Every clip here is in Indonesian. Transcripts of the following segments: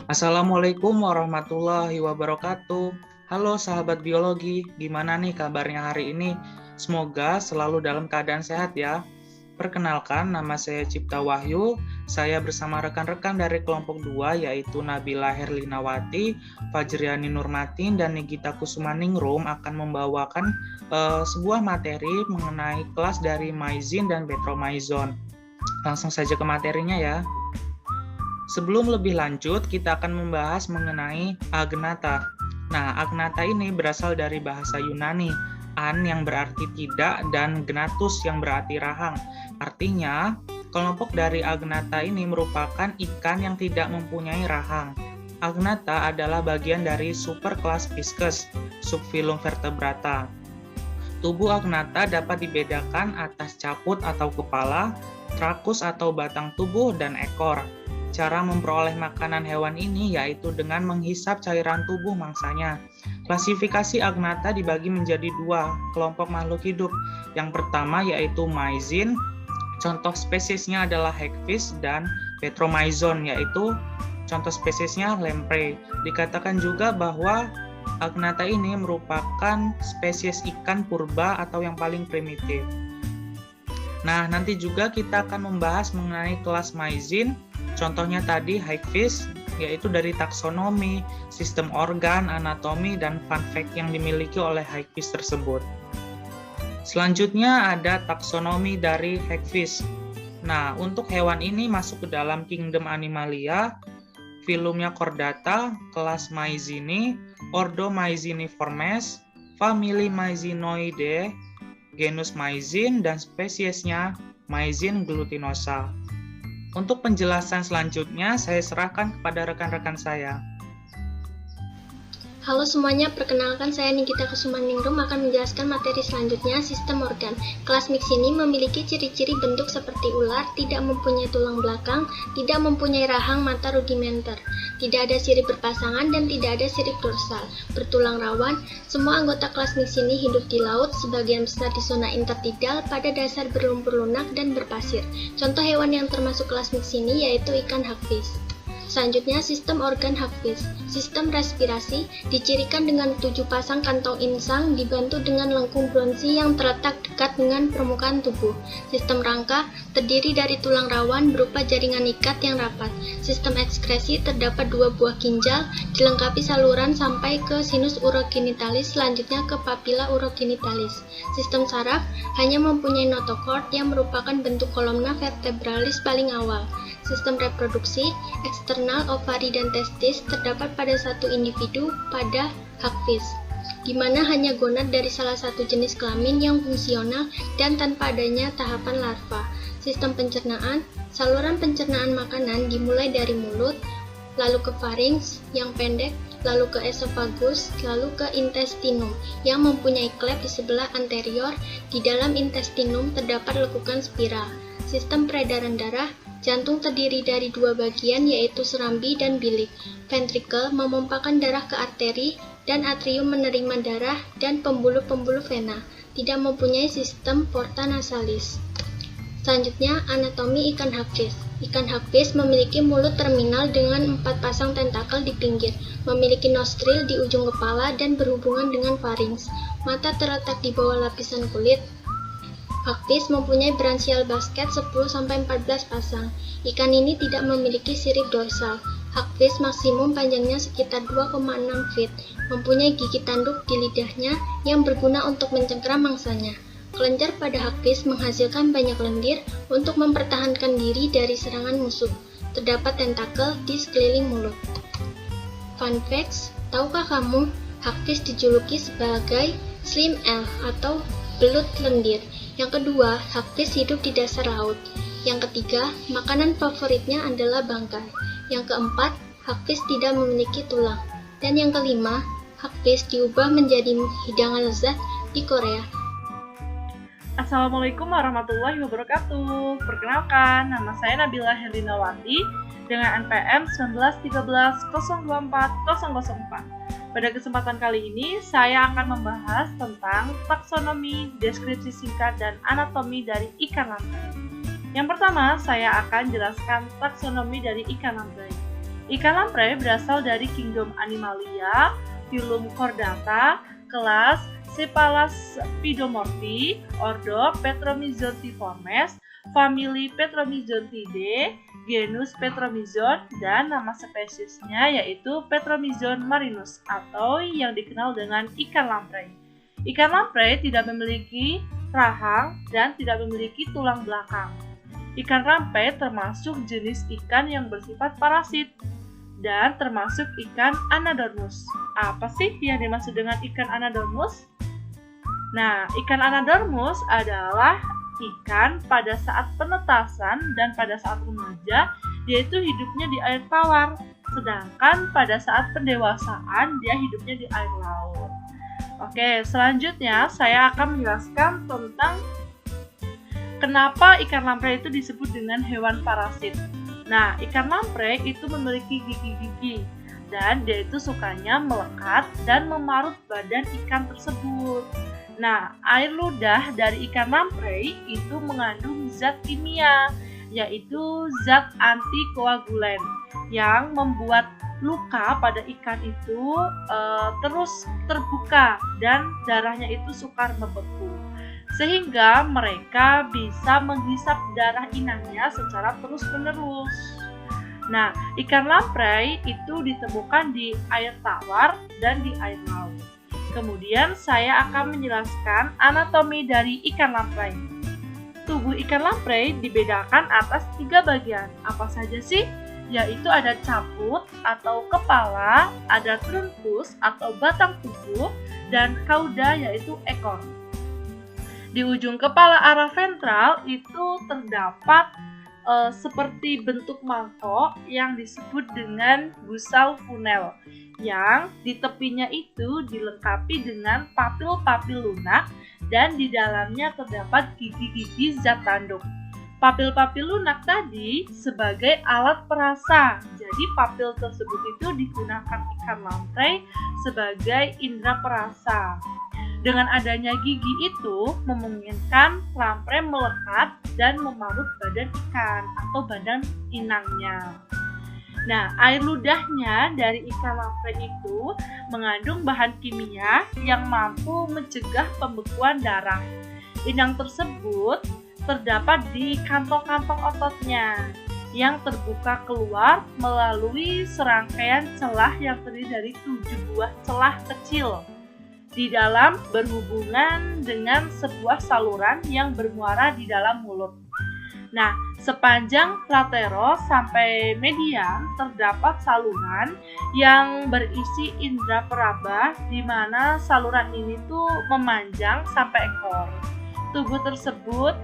Assalamualaikum warahmatullahi wabarakatuh. Halo sahabat biologi, gimana nih kabarnya hari ini? Semoga selalu dalam keadaan sehat ya. Perkenalkan, nama saya Cipta Wahyu. Saya bersama rekan-rekan dari kelompok 2 yaitu Nabila Herlinawati, Fajriani Nurmatin, dan Nigita Kusumaningrum akan membawakan sebuah materi mengenai kelas dari maizin dan betromyzon. Langsung saja ke materinya ya. Sebelum lebih lanjut, kita akan membahas mengenai agnata. Nah, agnata ini berasal dari bahasa Yunani, an yang berarti tidak dan gnatus yang berarti rahang. Artinya, kelompok dari agnata ini merupakan ikan yang tidak mempunyai rahang. Agnata adalah bagian dari superkelas Pisces, subfilum vertebrata. Tubuh agnata dapat dibedakan atas caput atau kepala, trakus atau batang tubuh, dan ekor. Cara memperoleh makanan hewan ini yaitu dengan menghisap cairan tubuh mangsanya. Klasifikasi agnata dibagi menjadi dua kelompok makhluk hidup. Yang pertama yaitu maizin, contoh spesiesnya adalah hagfish, dan betromyzon yaitu contoh spesiesnya lamprey. Dikatakan juga bahwa agnata ini merupakan spesies ikan purba atau yang paling primitif. Nah, nanti juga kita akan membahas mengenai kelas maizin. Contohnya tadi hagfish, yaitu dari taksonomi, sistem organ, anatomi, dan fun fact yang dimiliki oleh hagfish tersebut. Selanjutnya ada taksonomi dari hagfish. Nah, untuk hewan ini masuk ke dalam kingdom Animalia, filumnya Chordata, kelas Maizini, ordo Maiziniformes, famili Maizinoideae, genus Maizin, dan spesiesnya Maizin glutinosa. Untuk penjelasan selanjutnya, saya serahkan kepada rekan-rekan saya. Halo semuanya, perkenalkan saya Nigita Kusumaningrum akan menjelaskan materi selanjutnya, sistem organ. Kelas mix ini memiliki ciri-ciri bentuk seperti ular, tidak mempunyai tulang belakang, tidak mempunyai rahang mata rudimenter, tidak ada sirip berpasangan, dan tidak ada sirip dorsal. Bertulang rawan, semua anggota kelas mix ini hidup di laut, sebagian besar di zona intertidal, pada dasar berlumpur lunak dan berpasir. Contoh hewan yang termasuk kelas mix ini yaitu ikan hagfish. Selanjutnya, sistem organ hagfish. Sistem respirasi dicirikan dengan 7 pasang kantong insang dibantu dengan lengkung bronsi yang terletak dekat dengan permukaan tubuh. Sistem rangka terdiri dari tulang rawan berupa jaringan ikat yang rapat. Sistem ekskresi terdapat 2 buah ginjal dilengkapi saluran sampai ke sinus urogenitalis, selanjutnya ke papilla urogenitalis. Sistem saraf hanya mempunyai notochord yang merupakan bentuk kolomna vertebralis paling awal. Sistem reproduksi, eksternal ovari dan testis terdapat pada satu individu pada hagfish, di mana hanya gonad dari salah satu jenis kelamin yang fungsional dan tanpa adanya tahapan larva. Sistem pencernaan, saluran pencernaan makanan dimulai dari mulut, lalu ke pharynx yang pendek, lalu ke esophagus, lalu ke intestinum yang mempunyai klep di sebelah anterior. Di dalam intestinum terdapat lekukan spiral. Sistem peredaran darah, jantung terdiri dari 2 bagian yaitu serambi dan bilik. Ventricle memompakan darah ke arteri dan atrium menerima darah dan pembuluh-pembuluh vena. Tidak mempunyai sistem porta nasalis. Selanjutnya, anatomi ikan hagfish. Ikan hagfish memiliki mulut terminal dengan 4 pasang tentakel di pinggir, memiliki nostril di ujung kepala dan berhubungan dengan pharynx. Mata terletak di bawah lapisan kulit. Hagfish mempunyai branchial basket 10-14 pasang. Ikan ini tidak memiliki sirip dorsal. Hagfish maksimum panjangnya sekitar 2,6 feet, mempunyai gigi tanduk di lidahnya yang berguna untuk mencengkeram mangsanya. Kelenjar pada hagfish menghasilkan banyak lendir untuk mempertahankan diri dari serangan musuh. Terdapat tentakel di sekeliling mulut. Fun facts, tahukah kamu hagfish dijuluki sebagai slim eel atau belut lendir? Yang kedua, hagfish hidup di dasar laut. Yang ketiga, makanan favoritnya adalah bangkai. Yang keempat, hagfish tidak memiliki tulang. Dan yang kelima, hagfish diubah menjadi hidangan lezat di Korea. Assalamualaikum warahmatullahi wabarakatuh. Perkenalkan, nama saya Nabila Herlinawati dengan NPM 1913024 Pada kesempatan kali ini, saya akan membahas tentang taksonomi, deskripsi singkat, dan anatomi dari ikan lamprey. Yang pertama, saya akan jelaskan taksonomi dari ikan lamprey. Ikan lamprey berasal dari kingdom Animalia, filum Chordata, kelas Cephalaspidomorphi, ordo Petromyzontiformes, famili Petromyzontidae, genus Petromyzon, dan nama spesiesnya yaitu Petromyzon marinus atau yang dikenal dengan ikan lamprey. Ikan lamprey tidak memiliki rahang dan tidak memiliki tulang belakang. Ikan lamprey termasuk jenis ikan yang bersifat parasit dan termasuk ikan Anadromous. Apa sih yang dimaksud dengan ikan Anadromous? Nah, ikan Anadromous adalah ikan pada saat penetasan dan pada saat remaja, yaitu hidupnya di air tawar, sedangkan pada saat pendewasaan dia hidupnya di air laut. Oke, selanjutnya saya akan menjelaskan tentang kenapa ikan lamprey itu disebut dengan hewan parasit. Nah, ikan lamprey itu memiliki gigi-gigi dan dia itu sukanya melekat dan memarut badan ikan tersebut. Nah, air ludah dari ikan lamprey itu mengandung zat kimia, yaitu zat antikoagulen yang membuat luka pada ikan itu terus terbuka dan darahnya itu sukar membeku, sehingga mereka bisa menghisap darah inangnya secara terus-menerus. Nah, ikan lamprey itu ditemukan di air tawar dan di air laut. Kemudian saya akan menjelaskan anatomi dari ikan lamprey. Tubuh ikan lamprey dibedakan atas 3 bagian. Apa saja sih? Yaitu ada caput atau kepala, ada trunkus atau batang tubuh, dan cauda yaitu ekor. Di ujung kepala arah ventral itu terdapat seperti bentuk mangkok yang disebut dengan busal funnel, yang di tepinya itu dilengkapi dengan papil-papil lunak dan di dalamnya terdapat gigi-gigi zat tanduk. Papil-papil lunak tadi sebagai alat perasa, jadi papil tersebut itu digunakan ikan lamprey sebagai indera perasa. Dengan adanya gigi itu memungkinkan lamprey melekat dan memarut badan ikan atau badan inangnya. Nah, air ludahnya dari ikan lamprey itu mengandung bahan kimia yang mampu mencegah pembekuan darah. Inang tersebut terdapat di kantong-kantong ototnya yang terbuka keluar melalui serangkaian celah yang terdiri dari 7 buah celah kecil di dalam berhubungan dengan sebuah saluran yang bermuara di dalam mulut. Nah, sepanjang lateral sampai median terdapat saluran yang berisi indera peraba, di mana saluran ini tuh memanjang sampai ekor. Tubuh tersebut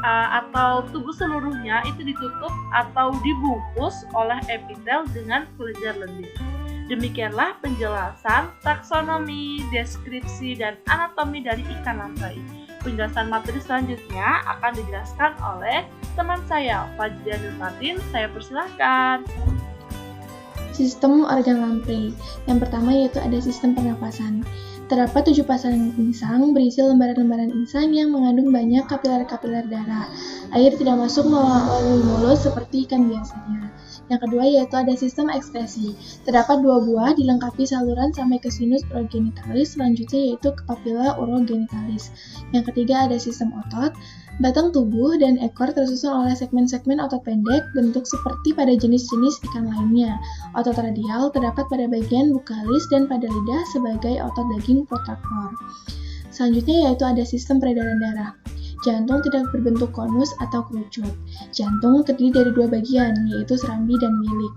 atau tubuh seluruhnya itu ditutup atau dibungkus oleh epitel dengan kelenjar lendir. Demikianlah penjelasan taksonomi, deskripsi, dan anatomi dari ikan lamprey. Penjelasan materi selanjutnya akan dijelaskan oleh teman saya, Fajrian Fatin. Saya persilahkan. Sistem organ lamprey. Yang pertama yaitu ada sistem pernapasan. Terdapat 7 pasang insang berisi lembaran-lembaran insang yang mengandung banyak kapiler-kapiler darah. Air tidak masuk melalui mulut seperti ikan biasanya. Yang kedua yaitu ada sistem ekskresi. Terdapat 2 buah dilengkapi saluran sampai ke sinus urogenitalis, selanjutnya yaitu ke papilla urogenitalis. Yang ketiga ada sistem otot. Batang tubuh dan ekor tersusun oleh segmen-segmen otot pendek bentuk seperti pada jenis-jenis ikan lainnya. Otot radial terdapat pada bagian bukalis dan pada lidah sebagai otot daging protraktor. Selanjutnya yaitu ada sistem peredaran darah. Jantung tidak berbentuk konus atau kerucut. Jantung terdiri dari 2 bagian, yaitu serambi dan bilik.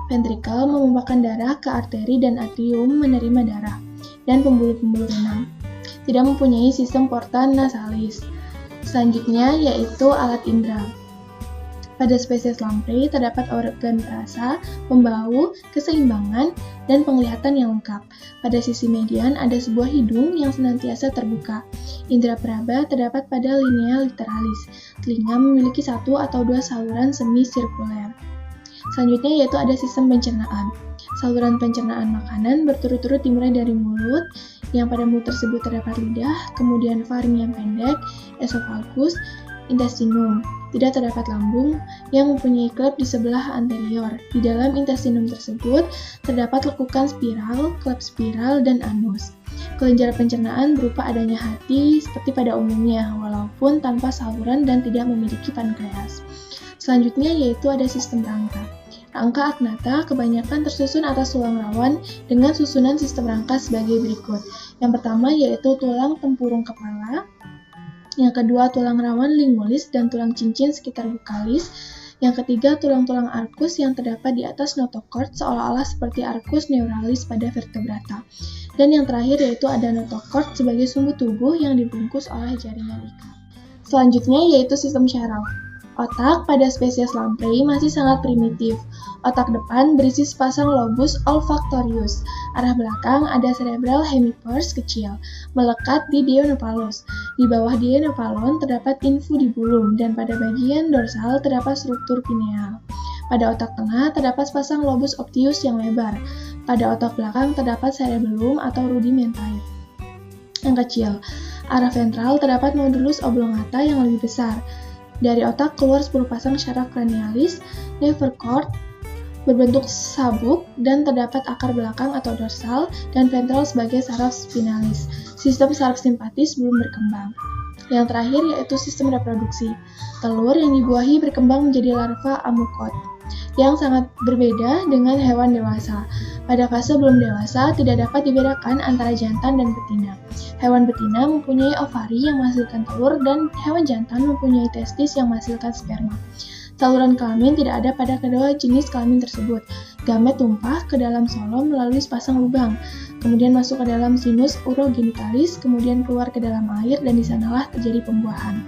Ventrikel memumpahkan darah ke arteri dan atrium menerima darah, dan pembuluh-pembuluh renang. Tidak mempunyai sistem porta nasalis. Selanjutnya yaitu alat indera. Pada spesies lamprey terdapat organ perasa, pembau, keseimbangan, dan penglihatan yang lengkap. Pada sisi median ada sebuah hidung yang senantiasa terbuka. Indera peraba terdapat pada linea literalis. Telinga memiliki 1 atau 2 saluran semi-sirkuler. Selanjutnya yaitu ada sistem pencernaan. Saluran pencernaan makanan berturut-turut dimulai dari mulut, yang pada mulut tersebut terdapat lidah, kemudian faring yang pendek, esofagus, intestinum. Tidak terdapat lambung yang mempunyai klep di sebelah anterior. Di dalam intestinum tersebut terdapat lekukan spiral, klep spiral, dan anus. Kelenjar pencernaan berupa adanya hati seperti pada umumnya, walaupun tanpa saluran dan tidak memiliki pankreas. Selanjutnya yaitu ada sistem rangka. Rangka agnata kebanyakan tersusun atas tulang rawan dengan susunan sistem rangka sebagai berikut. Yang pertama yaitu tulang tempurung kepala, yang kedua tulang rawan lingualis dan tulang cincin sekitar bukalis, yang ketiga tulang-tulang arkus yang terdapat di atas notochord seolah-olah seperti arkus neuralis pada vertebrata. Dan yang terakhir yaitu ada notochord sebagai sumbu tubuh yang dibungkus oleh jaringan ikat. Selanjutnya yaitu sistem syaraf. Otak pada spesies lamprey masih sangat primitif. Otak depan berisi sepasang lobus olfactorius. Arah belakang ada cerebral hemipers kecil, melekat di dienophalus. Di bawah dienophalon terdapat infundibulum dan pada bagian dorsal terdapat struktur pineal. Pada otak tengah terdapat sepasang lobus optius yang lebar. Pada otak belakang terdapat cerebellum atau rudimentae yang kecil. Arah ventral terdapat modulus oblongata yang lebih besar. Dari otak keluar 10 pasang syaraf cranialis, nerve cord berbentuk sabuk dan terdapat akar belakang atau dorsal dan ventral sebagai saraf spinalis. Sistem saraf simpatis belum berkembang. Yang terakhir yaitu sistem reproduksi. Telur yang dibuahi berkembang menjadi larva amukot yang sangat berbeda dengan hewan dewasa. Pada fase belum dewasa tidak dapat dibedakan antara jantan dan betina. Hewan betina mempunyai ovari yang menghasilkan telur dan hewan jantan mempunyai testis yang menghasilkan sperma. Saluran kelamin tidak ada pada kedua jenis kelamin tersebut. Gamet tumpah ke dalam solom melalui sepasang lubang, kemudian masuk ke dalam sinus urogenitalis, kemudian keluar ke dalam air dan di sanalah terjadi pembuahan.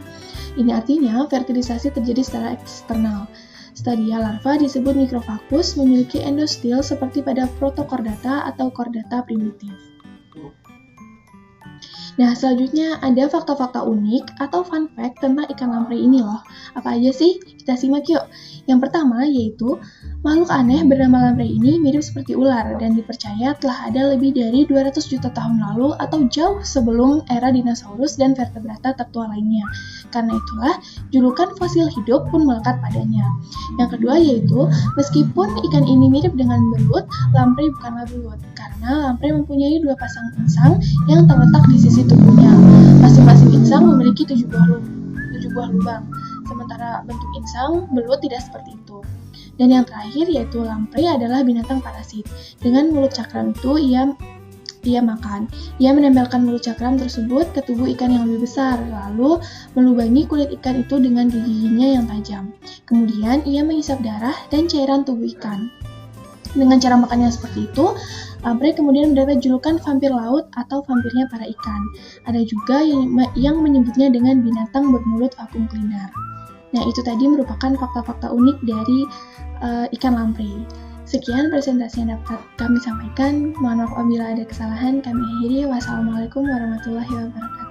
Ini artinya fertilisasi terjadi secara eksternal. Stadia larva disebut mikrovakus, memiliki endostil seperti pada Protochordata atau Chordata primitif. Nah, selanjutnya ada fakta-fakta unik atau fun fact tentang ikan lamprey ini loh. Apa aja sih? Kita simak yuk. Yang pertama yaitu, makhluk aneh bernama lamprey ini mirip seperti ular dan dipercaya telah ada lebih dari 200 juta tahun lalu atau jauh sebelum era dinosaurus dan vertebrata tertua lainnya. Karena itulah, julukan fosil hidup pun melekat padanya. Yang kedua yaitu, meskipun ikan ini mirip dengan belut, lamprey bukanlah belut, karena lamprey mempunyai 2 pasang insang yang terletak di sisi tubuhnya. Masing-masing insang memiliki 7 buah lubang, sementara bentuk insang belut tidak seperti itu. Dan yang terakhir yaitu lamprey adalah binatang parasit. Dengan mulut cakram itu ia makan. Ia menempelkan mulut cakram tersebut ke tubuh ikan yang lebih besar, lalu melubangi kulit ikan itu dengan gigi-giginya yang tajam. Kemudian ia menghisap darah dan cairan tubuh ikan. Dengan cara makannya seperti itu, lamprey kemudian mendapat julukan vampir laut atau vampirnya para ikan. Ada juga yang menyebutnya dengan binatang bermulut vakum cleaner. Nah, itu tadi merupakan fakta-fakta unik dari ikan lamprey. Sekian presentasi yang dapat kami sampaikan. Mohon maaf apabila ada kesalahan. Kami akhiri. Wassalamualaikum warahmatullahi wabarakatuh.